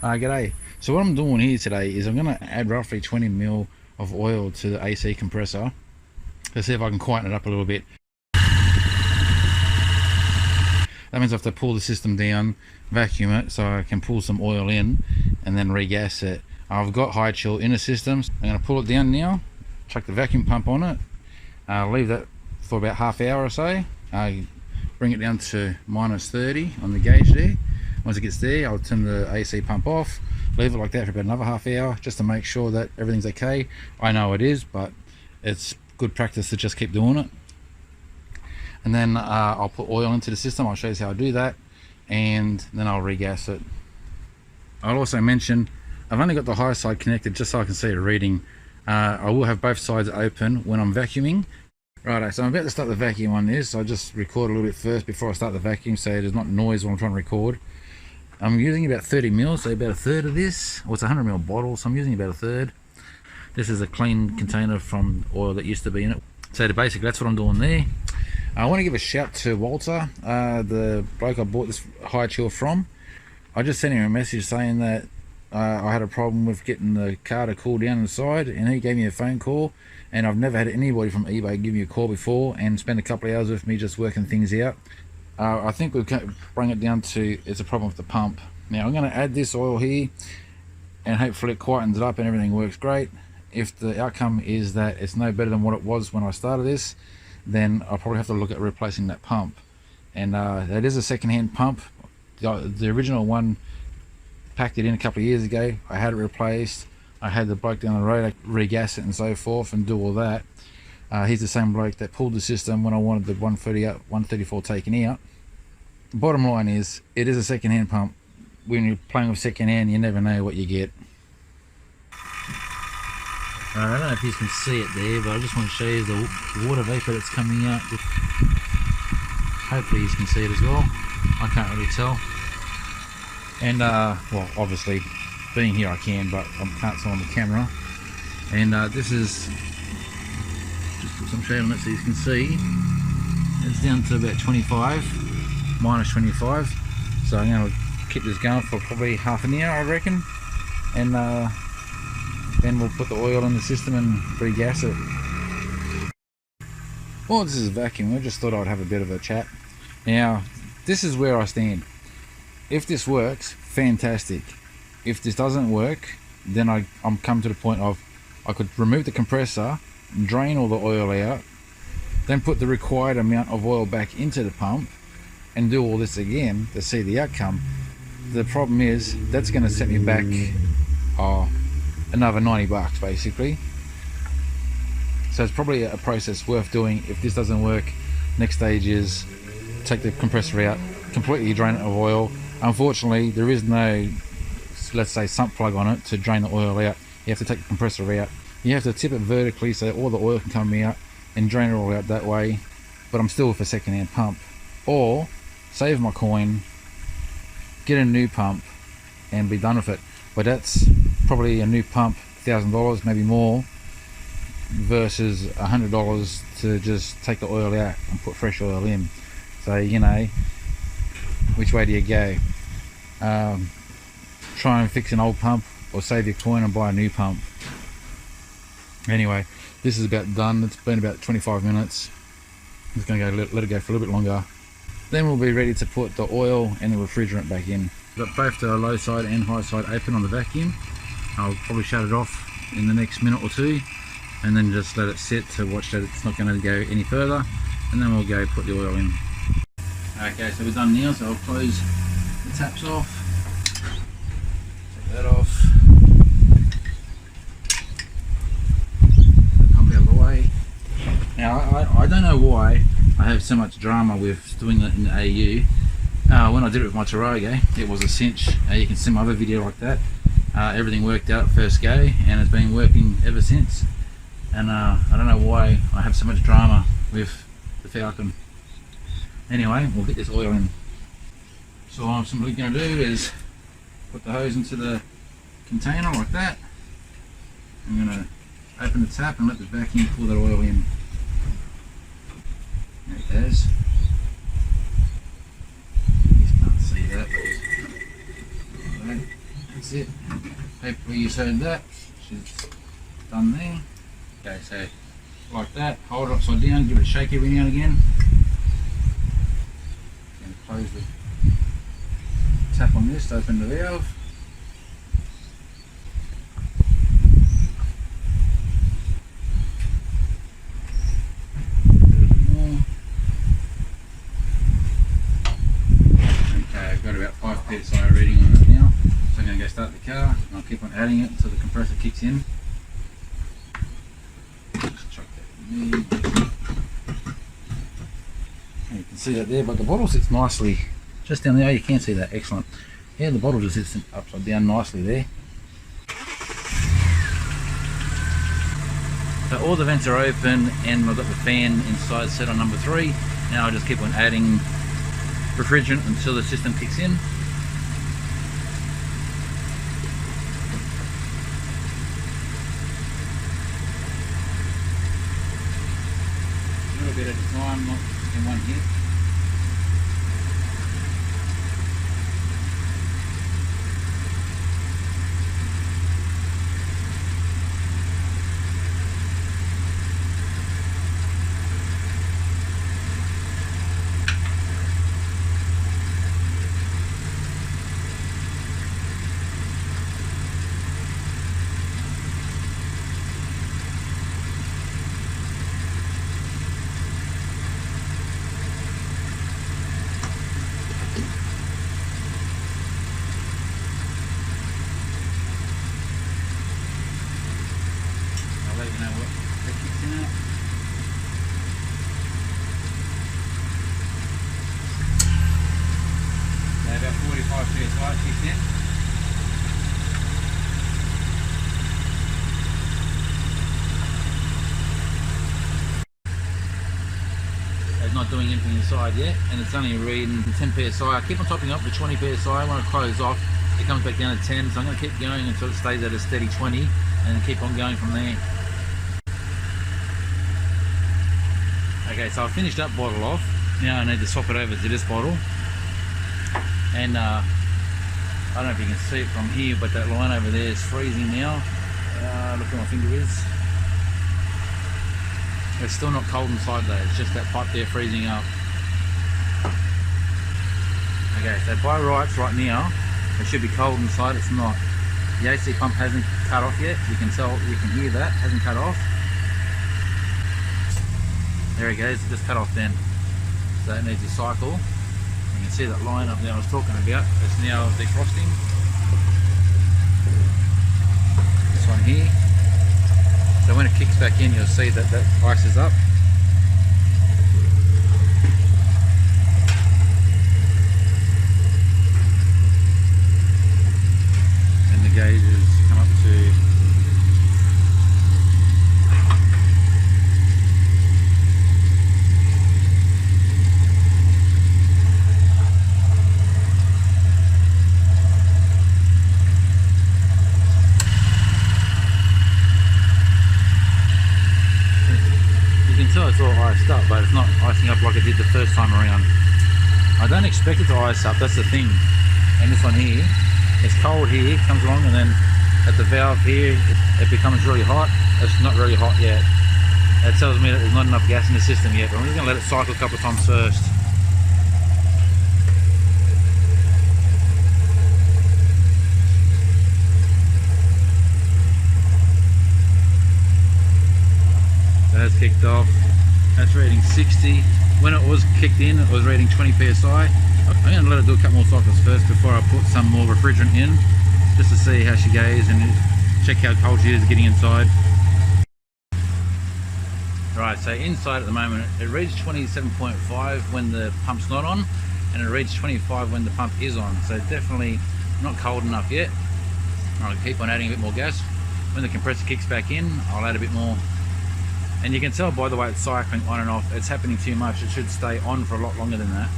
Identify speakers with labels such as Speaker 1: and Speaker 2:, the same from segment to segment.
Speaker 1: G'day. So what I'm doing here today is I'm going to add roughly 20 mil of oil to the AC compressor to see if I can quieten it up a little bit. That means I have to pull the system down, vacuum it so I can pull some oil in and then regas it. I've got HyChill in the system. I'm going to pull it down now, chuck the vacuum pump on it, leave that for about half hour or so, bring it down to -30 on the gauge there. Once it gets there, I'll turn the AC pump off, leave it like that for about another half hour just to make sure that everything's okay. I know it is, but it's good practice to just keep doing it. And then I'll put oil into the system. I'll show you how I do that, and then I'll regas it. I'll also mention I've only got the high side connected just so I can see it reading. I will have both sides open when I'm vacuuming. Righto, so I'm about to start the vacuum on this. So I just record a little bit first before I start the vacuum so there's not noise when I'm trying to record. I'm using about 30 mils, so about a third of this. Well, it's a 100 ml bottle, so I'm using about a third. This is a clean container from oil that used to be in it. So basically that's what I'm doing there. I want to give a shout to Walter, the bloke I bought this HyChill from. I just sent him a message saying that I had a problem with getting the car to cool down inside, and he gave me a phone call, and I've never had anybody from eBay give me a call before and spend a couple of hours with me just working things out. I think we can bring it down to it's a problem with the pump. Now I'm going to add this oil here and hopefully it quietens it up and everything works great. If the outcome is that it's no better than what it was when I started this, then I'll probably have to look at replacing that pump. And that is a second-hand pump. The original one, packed it in a couple of years ago. I had it replaced. I had the bloke down the road regas it and so forth and do all that. He's the same bloke that pulled the system when I wanted the 134 taken out. Bottom line is, it is a second-hand pump. When you're playing with second-hand, you never know what you get. I don't know if you can see it there, but I just want to show you the water vapor that's coming out. Hopefully you can see it as well. I can't really tell. And well, obviously being here I can, but I can't tell on the camera. And this is, just put some shade on it so you can see, it's down to about 25, -25. So I'm going to keep this going for probably half an hour, I reckon, and then we'll put the oil in the system and regas it. Well, this is a vacuum. I just thought I'd have a bit of a chat. Now, this is where I stand. If this works, fantastic. If this doesn't work, then I'm come to the point of I could remove the compressor, drain all the oil out, then put the required amount of oil back into the pump and do all this again to see the outcome. The problem is that's going to set me back another 90 bucks basically. So it's probably a process worth doing. If this doesn't work, next stage is take the compressor out, completely drain it of oil. Unfortunately, there is no, let's say, sump plug on it to drain the oil out. You have to take the compressor out. You have to tip it vertically so all the oil can come out and drain it all out that way. But I'm still with a second-hand pump. Or save my coin, get a new pump and be done with it. But that's probably a new pump, $1,000, maybe more, versus $100 to just take the oil out and put fresh oil in. So, you know, which way do you go? Try and fix an old pump or save your coin and buy a new pump. Anyway, this is about done. It's been about 25 minutes. I'm just going to go let it go for a little bit longer. Then we'll be ready to put the oil and the refrigerant back in. Got both the low side and high side open on the vacuum. I'll probably shut it off in the next minute or two and then just let it sit to watch that it's not going to go any further, and then we'll go put the oil in. Okay, so we're done now, so I'll close the taps off, take that off, pump out of the way. Now I don't know why I have so much drama with doing it in the AU. When I did it with my Tarago, it was a cinch. You can see my other video like that. Everything worked out first go, and it's been working ever since. And I don't know why I have so much drama with the Falcon. Anyway, we'll get this oil in. So what I'm simply going to do is put the hose into the container like that. I'm going to open the tap and let the vacuum pull that oil in. There it goes. You can't see that. that's it. Hopefully you heard that. She's done there. Okay, so like that, hold it upside down, give it a shake every now and again. And close the tap on this to open the valve. Got about 5 psi reading on it now, so I'm going to go start the car and I'll keep on adding it until the compressor kicks in. Just chuck that in there. And you can see that there, but the bottle sits nicely just down there. You can see that, excellent. Yeah, the bottle just sits upside down nicely there. So all the vents are open and I've got the fan inside set on number 3. Now I just keep on adding refrigerant until the system kicks in. A little bit at a time, not in one hit. You know what, that kicks in it. Now about 45 psi kicks in. It's not doing anything inside yet, and it's only reading 10 psi. I keep on topping up to 20 psi. When I close off, it comes back down to 10, so I'm going to keep going until it stays at a steady 20 and keep on going from there. Okay, so I've finished that bottle off. Now I need to swap it over to this bottle. And I don't know if you can see it from here, but that line over there is freezing now. Look where my finger is. It's still not cold inside though, it's just that pipe there freezing up. Okay, so by rights right now, it should be cold inside, it's not. The AC pump hasn't cut off yet, you can tell, you can hear that, hasn't cut off. There it goes, it just cut off then. So it needs to cycle. You can see that line up there I was talking about, it's now defrosting. This one here. So when it kicks back in, you'll see that that ice is up. And the gauges come up to it's all iced up, but it's not icing up like it did the first time around. I don't expect it to ice up, that's the thing. And this one here, it's cold here, it comes along, and then at the valve here, it becomes really hot. It's not really hot yet. That tells me that there's not enough gas in the system yet, but I'm just going to let it cycle a couple of times first. That's kicked off. That's reading 60. When it was kicked in, it was reading 20 psi. I'm going to let it do a couple more cycles first before I put some more refrigerant in, just to see how she goes and check how cold she is getting inside. Right, so inside at the moment, it reads 27.5 when the pump's not on, and it reads 25 when the pump is on. So definitely not cold enough yet. I'll keep on adding a bit more gas. When the compressor kicks back in, I'll add a bit more. And you can tell by the way it's cycling on and off, it's happening too much. It should stay on for a lot longer than that.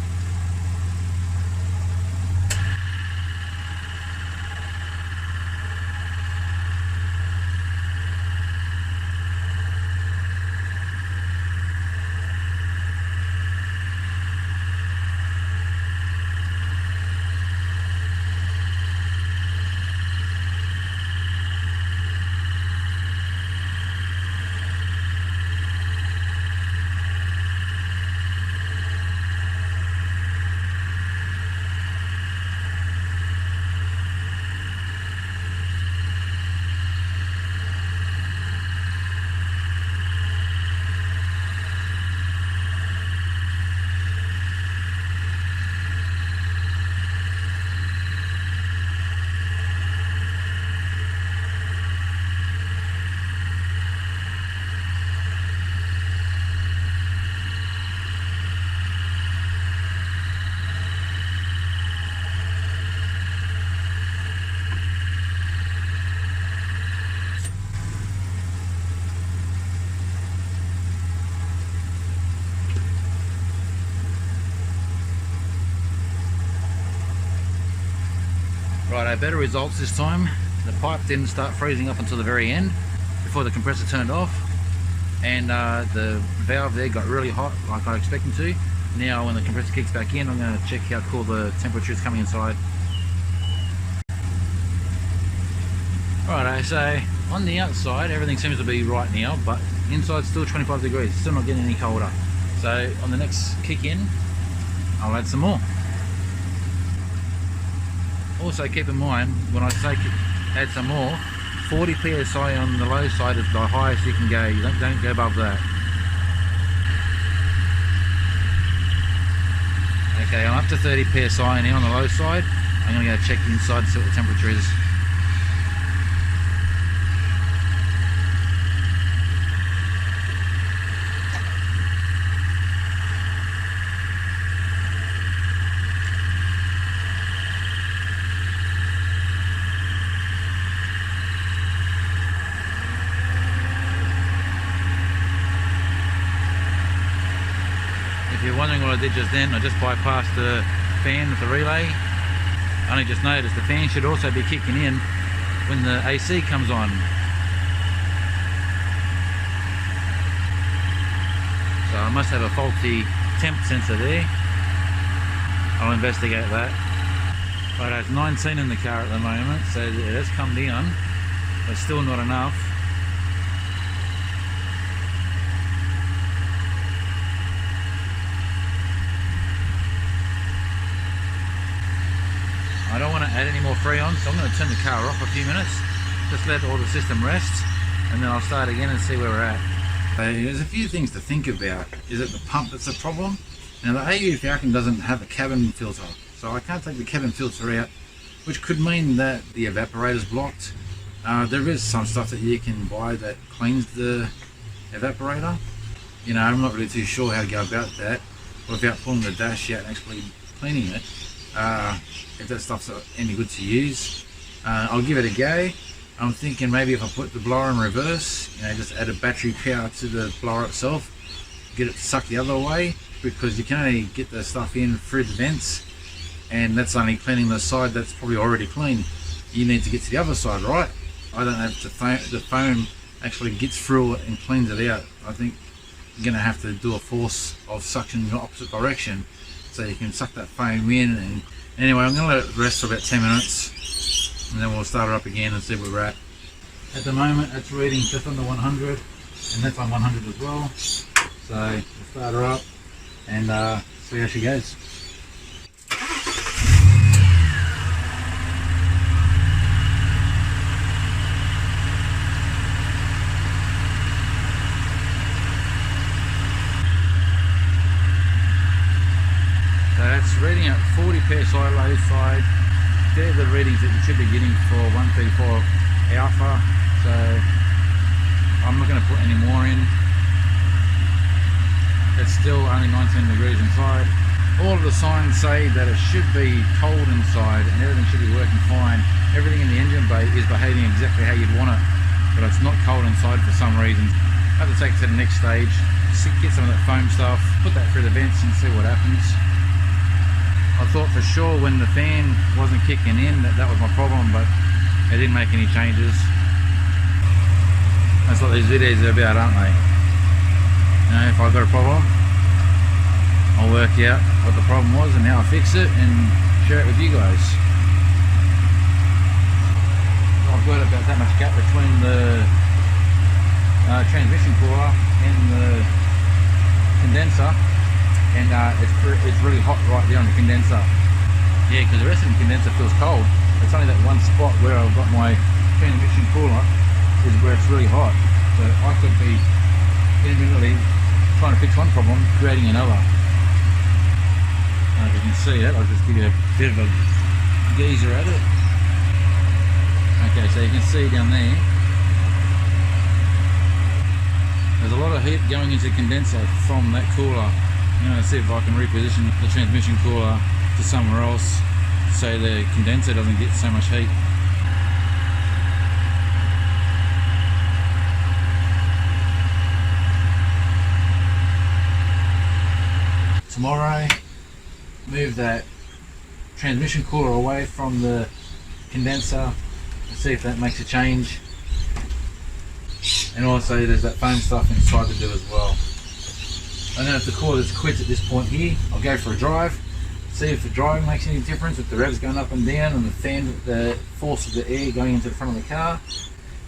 Speaker 1: Right, better results this time. The pipe didn't start freezing up until the very end, before the compressor turned off, and the valve there got really hot, like I expected to. Now when the compressor kicks back in, I'm going to check how cool the temperature is coming inside. Right, so on the outside everything seems to be right now, but inside still 25 degrees, still not getting any colder. So on the next kick in, I'll add some more. Also keep in mind, when I say add some more, 40 psi on the low side is the highest you can go. You don't go above that. Okay, I'm up to 30 psi now on the low side. I'm going to go check inside to see what the temperature is. If you're wondering what I did just then, I just bypassed the fan with the relay. I only just noticed the fan should also be kicking in when the AC comes on. So I must have a faulty temp sensor there. I'll investigate that. Right, it's 19 in the car at the moment, so it has come down, but still not enough. I don't want to add any more Freon, so I'm going to turn the car off for a few minutes, just let all the system rest, and then I'll start again and see where we're at. There's a few things to think about. Is it the pump that's the problem? Now the AU Falcon doesn't have a cabin filter, so I can't take the cabin filter out, which could mean that the evaporator's blocked. There is some stuff that you can buy that cleans the evaporator. You know, I'm not really too sure how to go about that without pulling the dash out and actually cleaning it. If that stuff's any good to use, I'll give it a go. I'm thinking maybe if I put the blower in reverse, you know, just add a battery power to the blower itself, get it to suck the other way, because you can only get the stuff in through the vents, and that's only cleaning the side that's probably already clean. You need to get to the other side, right? I don't know if the foam actually gets through it and cleans it out. I think you're going to have to do a force of suction in the opposite direction, so you can suck that foam in. And anyway, I'm going to let it rest for about 10 minutes, and then we'll start it up again and see where we're at. At the moment it's reading just under 100, and that's on 100 as well. So we'll start her up and see how she goes. It's reading at 40 psi low side. They're the readings that you should be getting for 134 alpha, so I'm not going to put any more in. It's still only 19 degrees inside. All of the signs say that it should be cold inside and everything should be working fine. Everything in the engine bay is behaving exactly how you'd want it, but it's not cold inside for some reason. I have to take it to the next stage, get some of that foam stuff, put that through the vents and see what happens. I thought for sure when the fan wasn't kicking in that was my problem, but it didn't make any changes. That's what these videos are about, aren't they? You know, if I've got a problem, I'll work out what the problem was and how I fix it and share it with you guys. I've got about that much gap between the transmission cooler and the condenser. And it's really hot right there on the condenser. Yeah, because the rest of the condenser feels cold. It's only that one spot where I've got my transmission cooler is where it's really hot. So I could be intermittently trying to fix one problem, creating another. If you can see it, I'll just give you a bit of a geezer at it. Okay, so you can see down there, there's a lot of heat going into the condenser from that cooler. I'm going to see if I can reposition the transmission cooler to somewhere else so the condenser doesn't get so much heat. Tomorrow, move that transmission cooler away from the condenser and see if that makes a change. And also there's that foam stuff inside to do as well. And then if the cooler's quits at this point here, I'll go for a drive, see if the driving makes any difference with the revs going up and down and the fan, the force of the air going into the front of the car.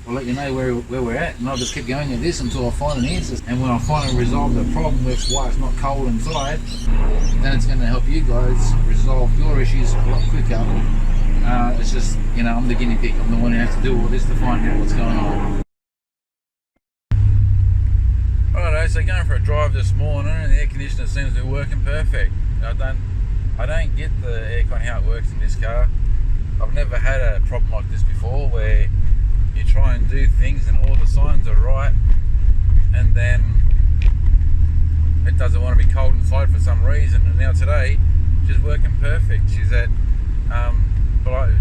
Speaker 1: I'll let you know where we're at, and I'll just keep going at this until I find an answer. And when I finally resolve the problem with why it's not cold inside, then it's going to help you guys resolve your issues a lot quicker. It's just, you know, I'm the guinea pig. I'm the one who has to do all this to find out what's going on. Alright, so going for a drive this morning, and the air conditioner seems to be working perfect. I don't get the aircon how it works in this car. I've never had a problem like this before, where you try and do things and all the signs are right, and then it doesn't want to be cold inside for some reason. And now today, she's working perfect. She's at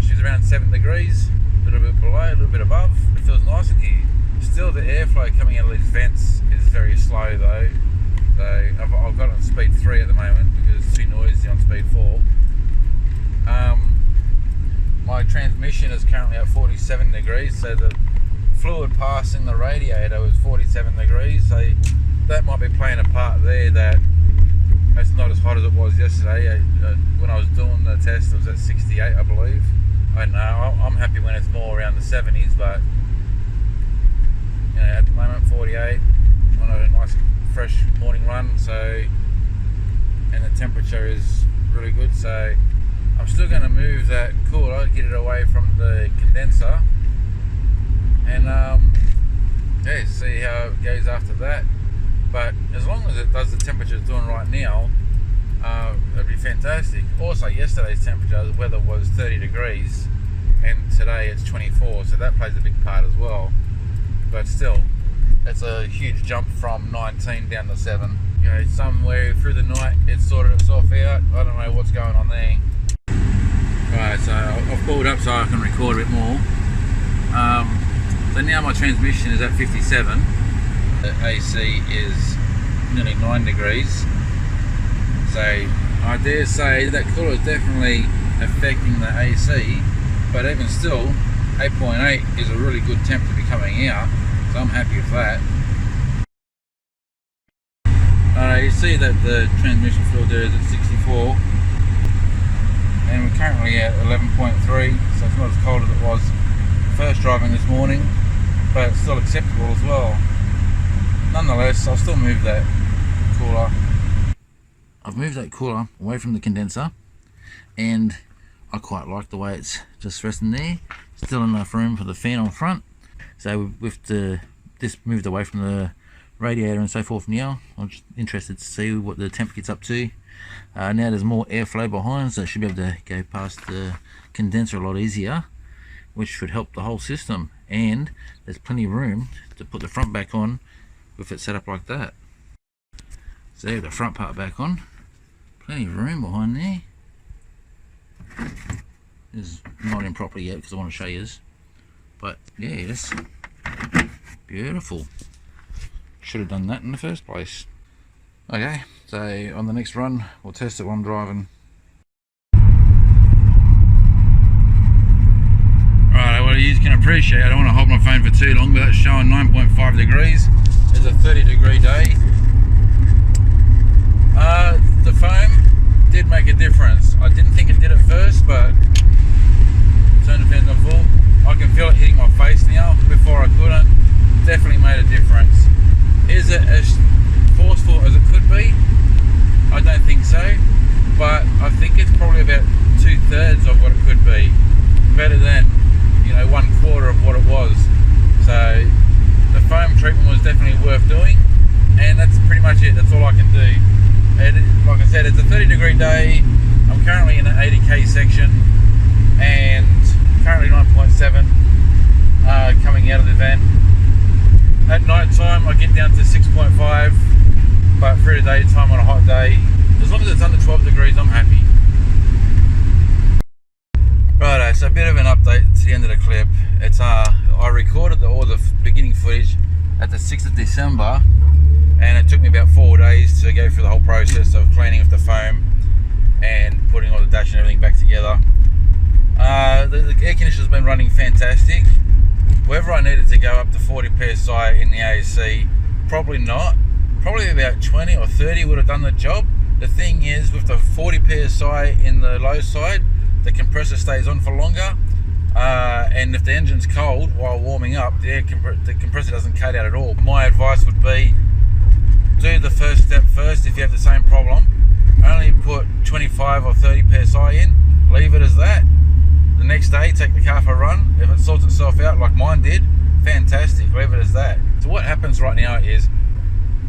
Speaker 1: she's around 7 degrees, a little bit below, a little bit above. It feels nice in here. Still, the airflow coming out of these vents is very slow though. So I've got it on speed 3 at the moment because it's too noisy on speed 4. My transmission is currently at 47 degrees, so the fluid passing the radiator was 47 degrees, so that might be playing a part there, that it's not as hot as it was yesterday. When I was doing the test, it was at 68, I believe. I don't know, I'm happy when it's more around the 70s, but you know, at the moment 48 on a nice fresh morning run, so, and the temperature is really good, so I'm still going to move that cooler, get it away from the condenser, and yeah, see how it goes after that. But as long as it does the temperature it's doing right now, it'd be fantastic. Also, yesterday's temperature, the weather was 30 degrees, and today it's 24, so that plays a big part as well. But still, it's a huge jump from 19 down to 7. You know, somewhere through the night it sorted itself out. I don't know what's going on there. Right, so I've pulled up so I can record a bit more. So now my transmission is at 57. The AC is nearly 9 degrees. So I dare say that cooler is definitely affecting the AC, but even still, 8.8 is a really good temp to be coming out, so I'm happy with that. You see that the transmission fluid there is at 64. And we're currently at 11.3, so it's not as cold as it was first driving this morning, but it's still acceptable as well. Nonetheless, I'll still move that cooler. I've moved that cooler away from the condenser, and I quite like the way it's just resting there. Still enough room for the fan on front. So with this moved away from the radiator and so forth now, I'm just interested to see what the temp gets up to. Now there's more airflow behind, so it should be able to go past the condenser a lot easier, which should help the whole system. And there's plenty of room to put the front back on with it set up like that. So there, the front part back on, plenty of room behind there. This is not in properly yet because I want to show you this, but yes, beautiful. Should have done that in the first place. Okay, so on the next run, we'll test it while I'm driving. Right, well, you can appreciate, I don't want to hold my phone for too long, but that's showing 9.5 degrees. It's a 30-degree day. The foam did make a difference. I didn't think it did at first, but turn the fans on full. I can feel it hitting my face now. Before I couldn't. Definitely made a difference. Is it as forceful as it could be? I don't think so, but I think it's probably about 2/3 of what it could be. Better than, you know, 1/4 of what it was. So the foam treatment was definitely worth doing, and that's pretty much it. That's all I can do. And like I said, it's a 30-degree day. I'm currently in an 80k section, and currently 9.7 coming out of the vent. At night time I get down to 6.5, but through the daytime on a hot day, as long as it's under 12 degrees, I'm happy. Righto, so a bit of an update to the end of the clip. It's I recorded all the beginning footage at the 6th of December, and it took me about 4 days to go through the whole process of cleaning off the foam and putting all the dash and everything back together. the air conditioner's been running fantastic. Whether I needed to go up to 40 psi in the AC, probably not. Probably about 20 or 30 would have done the job. The thing is, with the 40 psi in the low side, the compressor stays on for longer, and if the engine's cold while warming up, the compressor doesn't cut out at all. My advice would be, do the first step first. If you have the same problem, only put 25 or 30 psi in, leave it as that. The next day, take the car for a run. If it sorts itself out like mine did, fantastic, leave it as that. So what happens right now is,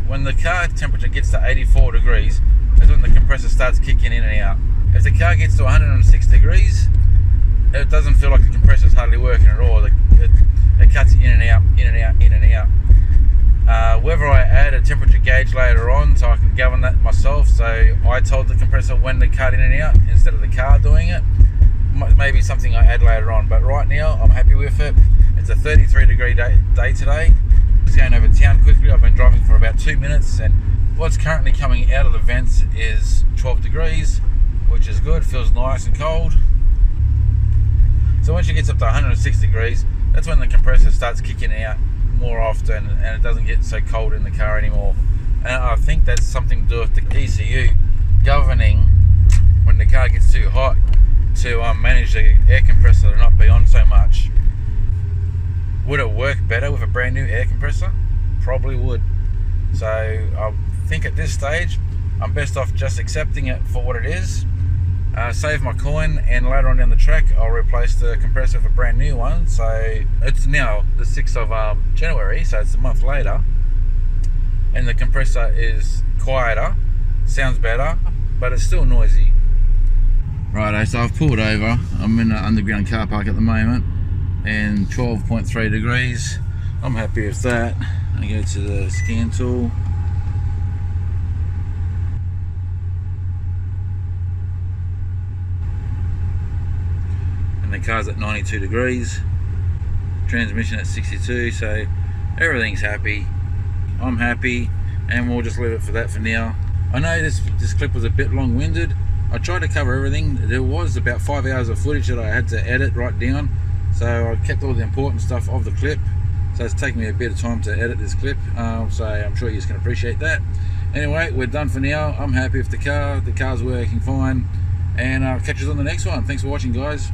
Speaker 1: when the car temperature gets to 84 degrees, that's when the compressor starts kicking in and out. If the car gets to 106 degrees, it doesn't feel like the compressor's hardly working at all. It cuts in and out, in and out, in and out. Whether I add a temperature gauge later on so I can govern that myself, so I told the compressor when to cut in and out instead of the car doing it, maybe something I add later on. But right now, I'm happy with it. It's a 33 degree day today. Just going over town quickly. I've been driving for about 2 minutes, and what's currently coming out of the vents is 12 degrees, which is good. Feels nice and cold. So once it gets up to 106 degrees, that's when the compressor starts kicking out more often, and it doesn't get so cold in the car anymore. And I think that's something to do with the ECU governing when the car gets too hot to manage the air compressor to not be on so much. Would it work better with a brand new air compressor? Probably would. So I think at this stage, I'm best off just accepting it for what it is, save my coin, and later on down the track, I'll replace the compressor with a brand new one. So it's now the 6th of January, so it's a month later, and the compressor is quieter, sounds better, but it's still noisy. Righto, so I've pulled over. I'm in an underground car park at the moment, and 12.3 degrees. I'm happy with that. I go to the scan tool. And the car's at 92 degrees. Transmission at 62, so everything's happy. I'm happy, and we'll just leave it for that for now. I know this clip was a bit long-winded. I tried to cover everything. There was about 5 hours of footage that I had to edit right down, so I kept all the important stuff of the clip. So it's taken me a bit of time to edit this clip, so I'm sure you can appreciate that. Anyway, we're done for now. I'm happy with the car. The car's working fine, and I'll catch you on the next one. Thanks for watching, guys.